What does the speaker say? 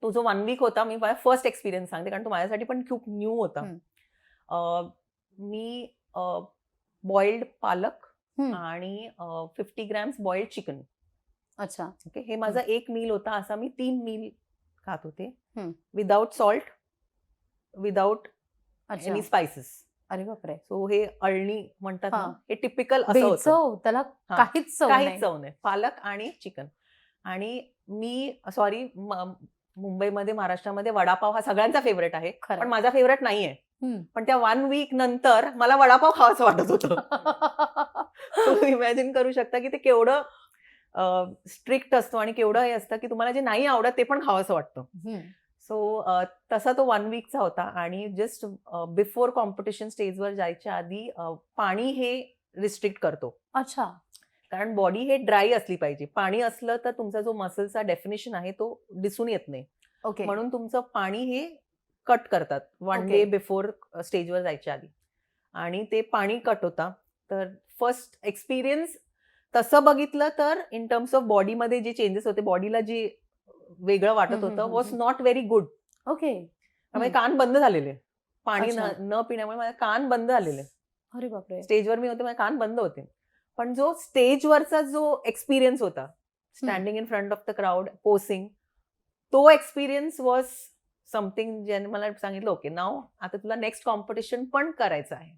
तो जो 1 वीक होता, मी माझा फर्स्ट एक्सपिरियन्स सांगते, कारण तो माझ्यासाठी पण खूप न्यू होता. मी बॉइल्ड पालक आणि 50 ग्रॅम्स बॉइल्ड चिकन. अच्छा. ओके, हे माझा एक मील होता. असा मी 3 मील खात होते, हं. विदाउट सॉल्ट, विदाउट अच्छा. Any spices. अरे बापरे. सो हे अळणी म्हणतात ना, हां. हे टिपिकल असं होतं. बेचव, त्याला हां, काहीच चव काहीच नाही. चव नाही. पालक आणि चिकन. आणि मी सॉरी, मुंबईमध्ये, महाराष्ट्रामध्ये वडापाव हा सगळ्यांचा फेवरेट आहे, खरं. पण माझा फेवरेट नाहीये. हं. पण त्या 1 वीक नंतर मला वडापाव खावासं वाटत होतं. तुम्ही इमॅजिन करू शकता की ते केवढं स्ट्रिक्ट असतं आणि केवढं हे असतं की तुम्हाला जे नाही आवडत ते पण खावंसं वाटतं. हं. सो तसा तो 1 वीकचा होता. आणि जस्ट बिफोर कॉम्पिटिशन स्टेजवर जायच्या आधी पाणी हे रिस्ट्रिक्ट करतो. अच्छा. कारण बॉडी हे ड्राय असली पाहिजे. पाणी असलं तर तुमचा जो मसलचा डेफिनेशन आहे तो दिसून येत नाही. ओके. म्हणून तुमचं पाणी हे कट करतात 1 ओके. डे बिफोर स्टेजवर जायच्या आधी. आणि ते पाणी कट होता. तर फर्स्ट एक्सपिरियन्स तसं बघितलं तर इन टर्म्स ऑफ बॉडीमध्ये जे चेंजेस होते, बॉडीला जे वेगळं वाटत होतं, was not very good. Okay. त्यामुळे कान बंद झालेले. पाणी अच्छा. न पिण्यामुळे माझे कान बंद झालेले. अरे बापरे. स्टेजवर मी होते, माझे कान बंद होते. पण जो स्टेजवरचा जो एक्सपिरियन्स होता, standing in front of the crowd, possessing, तो एक्सपिरियन्स वॉज समथिंग ज्याने मला सांगितलं, ओके नाव आता तुला नेक्स्ट कॉम्पिटिशन पण करायचं आहे.